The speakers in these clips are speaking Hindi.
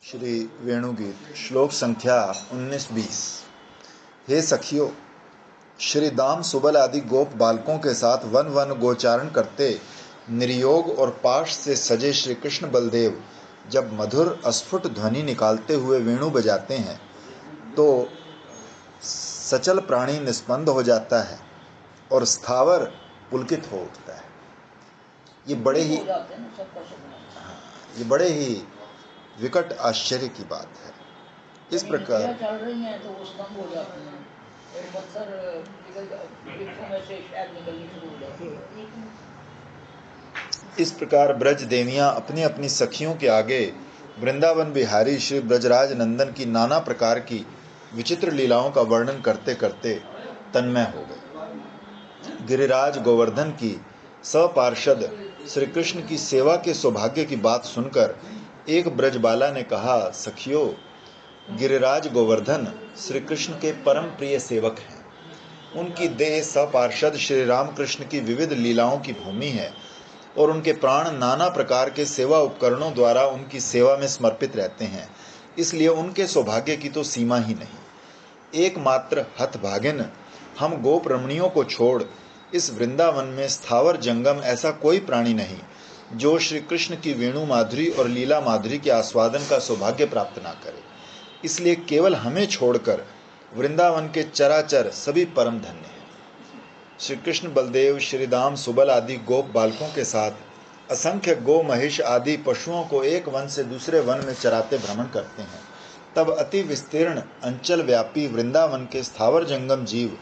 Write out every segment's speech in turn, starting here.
श्री वेणुगीत श्लोक संख्या 19-20। हे सखियों, श्री दाम सुबल आदि गोप बालकों के साथ वन वन गोचारण करते निर्योग और पाश से सजे श्री कृष्ण बलदेव जब मधुर अस्फुट ध्वनि निकालते हुए वेणु बजाते हैं तो सचल प्राणी निस्पंद हो जाता है और स्थावर पुलकित हो उठता है। ये बड़े ही विकट आश्चर्य की बात है। इस प्रकार चल रही हैं तो वो स्तंभ हो जाते हैं और पत्थर में से शहद निकलनी शुरू हो जाती है। इस प्रकार ब्रज देवियां अपनी अपनी सखियों के आगे वृंदावन बिहारी श्री ब्रजराज नंदन की नाना प्रकार की विचित्र लीलाओं का वर्णन करते करते तन्मय हो गए। गिरिराज गोवर्धन की सपार्षद श्री कृष्ण की सेवा के सौभाग्य की बात सुनकर एक ब्रजबाला ने कहा, सखियों, गिरिराज गोवर्धन श्री कृष्ण के परम प्रिय सेवक हैं। उनकी देह सपार्षद श्री रामकृष्ण की विविध लीलाओं की भूमि है और उनके प्राण नाना प्रकार के सेवा उपकरणों द्वारा उनकी सेवा में समर्पित रहते हैं। इसलिए उनके सौभाग्य की तो सीमा ही नहीं। एकमात्र हतभागिन हम गोप रमणियों को छोड़ इस वृंदावन में स्थावर जंगम ऐसा कोई प्राणी नहीं जो श्री कृष्ण की वेणु माधुरी और लीला माधुरी के आस्वादन का सौभाग्य प्राप्त ना करे। इसलिए केवल हमें छोड़कर वृंदावन के चराचर सभी परम धन्य हैं। श्री कृष्ण बलदेव श्री दाम सुबल आदि गोप बालकों के साथ असंख्य गो महिष आदि पशुओं को एक वन से दूसरे वन में चराते भ्रमण करते हैं। तब अति विस्तीर्ण अंचल व्यापी वृंदावन के स्थावर जंगम जीव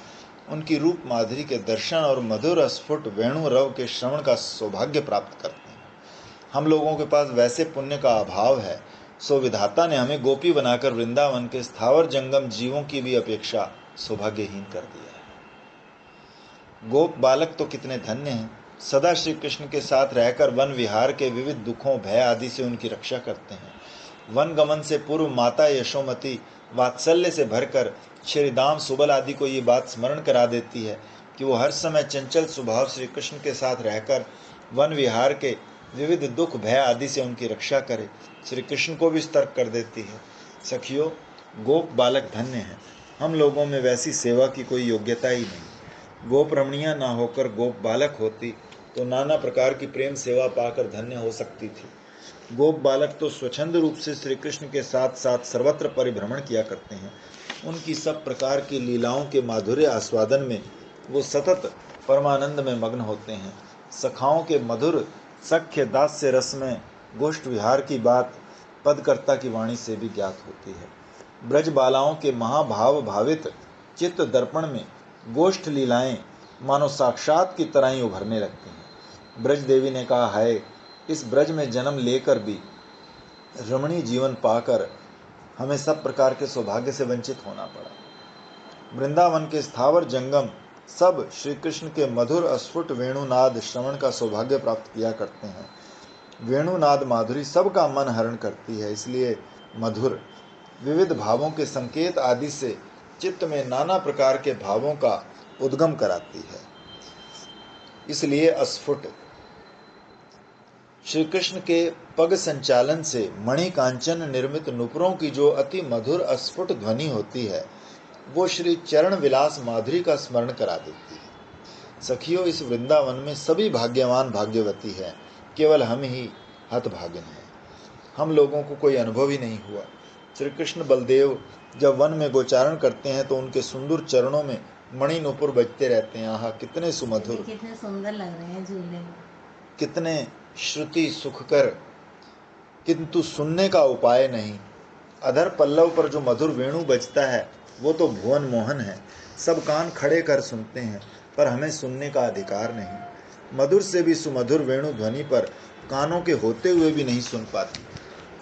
उनकी रूप माधुरी के दर्शन और मधुर स्फुट वेणु रव के श्रवण का सौभाग्य प्राप्त करते हैं। हम लोगों के पास वैसे पुण्य का अभाव है, सो विधाता ने हमें गोपी बनाकर वृंदावन के स्थावर जंगम जीवों की भी अपेक्षा सौभाग्यहीन कर दिया है। गोप बालक तो कितने धन्य हैं, सदा श्री कृष्ण के साथ रहकर वन विहार के विविध दुखों भय आदि से उनकी रक्षा करते हैं। वन गमन से पूर्व माता यशोमती वात्सल्य से भरकर श्री दाम सुबल आदि को ये बात स्मरण करा देती है कि वो हर समय चंचल स्वभाव श्री कृष्ण के साथ रहकर वन विहार के विविध दुख भय आदि से उनकी रक्षा करे। श्री कृष्ण को भी सतर्क कर देती है। सखियों, गोप बालक धन्य हैं। हम लोगों में वैसी सेवा की कोई योग्यता ही नहीं। गोप रमणियां ना होकर गोप बालक होती तो नाना प्रकार की प्रेम सेवा पाकर धन्य हो सकती थी। गोप बालक तो स्वच्छंद रूप से श्री कृष्ण के साथ साथ सर्वत्र परिभ्रमण किया करते हैं। उनकी सब प्रकार की लीलाओं के माधुर्य आस्वादन में वो सतत परमानंद में मग्न होते हैं। सखाओं के मधुर सख्य दास्य रस में गोष्ठ विहार की बात पदकर्ता की वाणी से भी ज्ञात होती है। ब्रज बालाओं के महाभाव भावित चित्त दर्पण में गोष्ठ लीलाएं मानो साक्षात की तरह ही उभरने लगती हैं। ब्रज देवी ने कहा, है इस ब्रज में जन्म लेकर भी रमणीय जीवन पाकर हमें सब प्रकार के सौभाग्य से वंचित होना पड़ा। वृंदावन के स्थावर जंगम सब श्री कृष्ण के मधुर अस्फुट वेणुनाद श्रवण का सौभाग्य प्राप्त किया करते हैं। वेणुनाद माधुरी सबका मन हरण करती है, इसलिए मधुर विविध भावों के संकेत आदि से चित्त में नाना प्रकार के भावों का उद्गम कराती है। इसलिए अस्फुट श्री कृष्ण के पग संचालन से मणि कांचन निर्मित नुपुरों की जो अति मधुर अस्फुट ध्वनि होती है वो श्री चरण विलास माधुरी का स्मरण करा देती है। सखियों, इस वृंदावन में सभी भाग्यवान भाग्यवती है, केवल हम ही हतभागिन हैं। हम लोगों को कोई अनुभव ही नहीं हुआ। श्री कृष्ण बलदेव जब वन में गोचारण करते हैं तो उनके सुंदर चरणों में मणि नुपुर बजते रहते हैं। आहा, कितने सुमधुर, कितने सुंदर लग रहे हैं झूले में, कितने श्रुति सुखकर, किंतु सुनने का उपाय नहीं। अधर पल्लव पर जो मधुर वेणु बजता है वो तो भुवन मोहन है। सब कान खड़े कर सुनते हैं पर हमें सुनने का अधिकार नहीं। मधुर से भी सुमधुर वेणु ध्वनि पर कानों के होते हुए भी नहीं सुन पाती।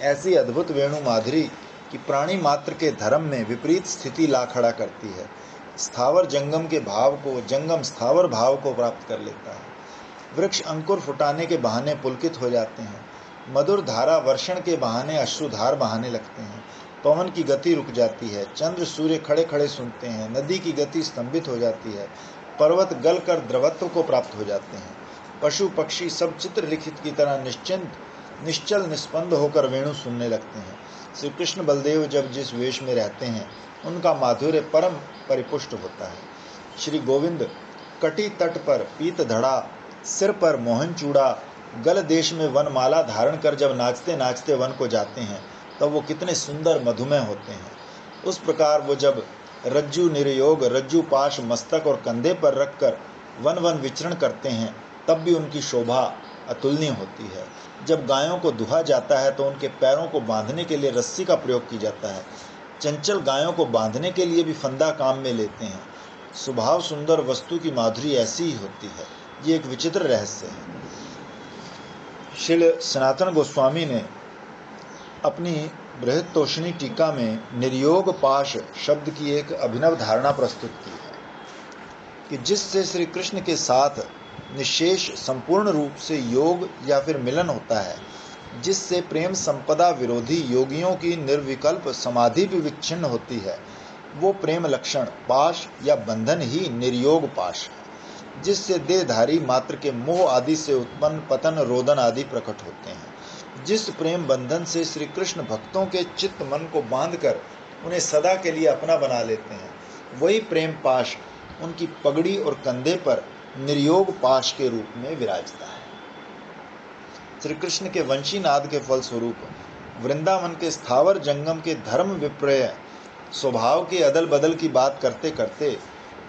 ऐसी अद्भुत वेणु माधुरी कि प्राणी मात्र के धर्म में विपरीत स्थिति ला खड़ा करती है। स्थावर जंगम के भाव को जंगम स्थावर भाव को प्राप्त कर लेता है। वृक्ष अंकुर फुटाने के बहाने पुलकित हो जाते हैं। मधुर धारा वर्षण के बहाने अश्रुधार बहाने लगते हैं। पवन की गति रुक जाती है। चंद्र सूर्य खड़े खड़े सुनते हैं। नदी की गति स्तंभित हो जाती है। पर्वत गल कर द्रवत्व को प्राप्त हो जाते हैं। पशु पक्षी सब चित्र लिखित की तरह निश्चिंत निश्चल निस्पंद होकर वेणु सुनने लगते हैं। श्री कृष्ण बलदेव जब जिस वेश में रहते हैं उनका माधुर्य परम परिपुष्ट होता है। श्री गोविंद कटी तट पर पीत धड़ा, सिर पर मोहन चूड़ा, गल देश में वनमाला धारण कर जब नाचते नाचते वन को जाते हैं तब वो कितने सुंदर मधुमेह होते हैं। उस प्रकार वो जब रज्जु निर्योग, रज्जु पाश मस्तक और कंधे पर रखकर वन वन विचरण करते हैं तब भी उनकी शोभा अतुलनीय होती है। जब गायों को दुहा जाता है तो उनके पैरों को बांधने के लिए रस्सी का प्रयोग किया जाता है। चंचल गायों को बांधने के लिए भी फंदा काम में लेते हैं। स्वभाव सुंदर वस्तु की माधुरी ऐसी ही होती है। ये एक विचित्र रहस्य है। श्रील सनातन गोस्वामी ने अपनी बृहत्तोषिणी टीका में निर्योग पाश शब्द की एक अभिनव धारणा प्रस्तुत की है कि जिससे श्री कृष्ण के साथ निशेष संपूर्ण रूप से योग या फिर मिलन होता है, जिससे प्रेम संपदा विरोधी योगियों की निर्विकल्प समाधि भी विच्छिन्न होती है, वो प्रेम लक्षण पाश या बंधन ही निर्योग पाश है। जिससे देहधारी मात्र के मोह आदि से उत्पन्न पतन रोदन आदि प्रकट होते हैं। जिस प्रेम बंधन से श्री कृष्ण भक्तों के चित्त मन को बांधकर उन्हें सदा के लिए अपना बना लेते हैं, वही प्रेम पाश उनकी पगड़ी और कंधे पर निर्योग पाश के रूप में विराजता है। श्री कृष्ण के वंशी नाद के फलस्वरूप वृंदावन के स्थावर जंगम के धर्म विपर्य स्वभाव के अदल बदल की बात करते करते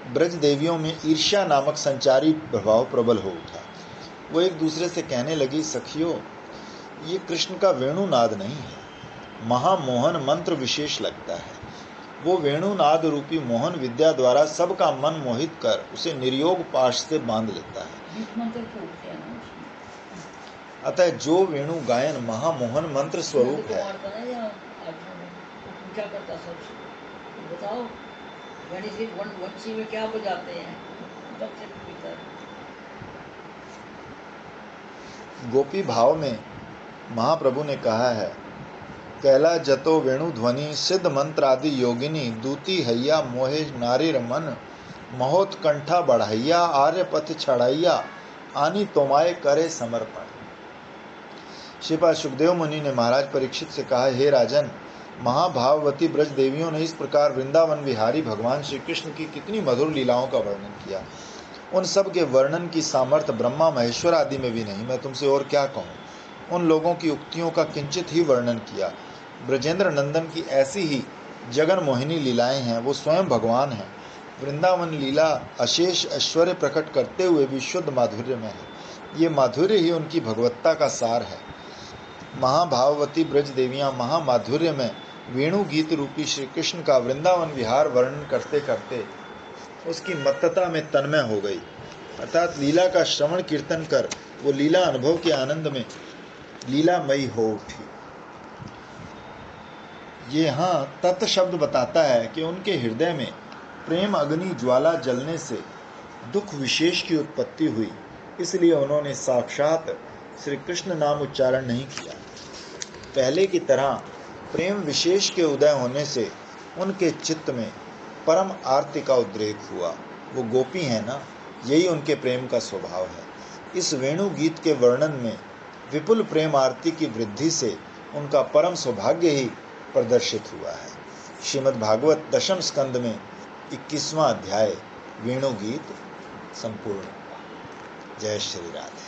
ब्रज देवियों में ईर्ष्या नामक संचारी प्रभाव प्रबल हो उठा। वो एक दूसरे से कहने लगी, सखियों, ये कृष्ण का वेणुनाद नहीं है, महामोहन मंत्र विशेष लगता है। वो वेणुनाद रूपी मोहन विद्या द्वारा सबका मन मोहित कर उसे निर्योग पाश से बांध लेता है। अतः जो वेणु गायन महामोहन मंत्र स्वरूप है, बताओ वंशी में क्या बजाते हैं? गोपी भाव में महाप्रभु ने कहा है, कैला जतो वेणु ध्वनि सिद्ध मंत्र आदि योगिनी दूती हैया मोहे नारी मन महोत्कंठा बढ़ैया आर्य पथ छड़ैया आनी तोमाए करे समर्पण। श्रीपाद सुखदेव मुनि ने महाराज परीक्षित से कहा, हे राजन, महाभाववती ब्रज देवियों ने इस प्रकार वृंदावन विहारी भगवान श्री कृष्ण की कितनी मधुर लीलाओं का वर्णन किया। उन सब के वर्णन की सामर्थ्य ब्रह्मा महेश्वर आदि में भी नहीं। मैं तुमसे और क्या कहूँ। उन लोगों की उक्तियों का किंचित ही वर्णन किया। ब्रजेंद्र नंदन की ऐसी ही जगन मोहिनी लीलाएं हैं। वो स्वयं भगवान हैं। वृंदावन लीला अशेष ऐश्वर्य प्रकट करते हुए भी शुद्ध माधुर्य में है। ये माधुर्य ही उनकी भगवत्ता का सार है। महाभाववती ब्रज देवियां महामाधुर्य में वेणु गीत रूपी श्री कृष्ण का वृंदावन विहार वर्णन करते करते उसकी मत्तता में तन्मय हो गई, अर्थात लीला का श्रवण कीर्तन कर वो लीला अनुभव के आनंद में लीलामयी हो उठी। ये यहाँ तत् शब्द बताता है कि उनके हृदय में प्रेम अग्नि ज्वाला जलने से दुख विशेष की उत्पत्ति हुई, इसलिए उन्होंने साक्षात श्री कृष्ण नाम उच्चारण नहीं किया। पहले की तरह प्रेम विशेष के उदय होने से उनके चित्त में परम आरती का उद्रेक हुआ। वो गोपी है ना, यही उनके प्रेम का स्वभाव है। इस वेणु गीत के वर्णन में विपुल प्रेम आरती की वृद्धि से उनका परम सौभाग्य ही प्रदर्शित हुआ है। श्रीमद् भागवत दशम स्कंद में 21वां अध्याय वेणु गीत संपूर्ण। जय श्री राधे।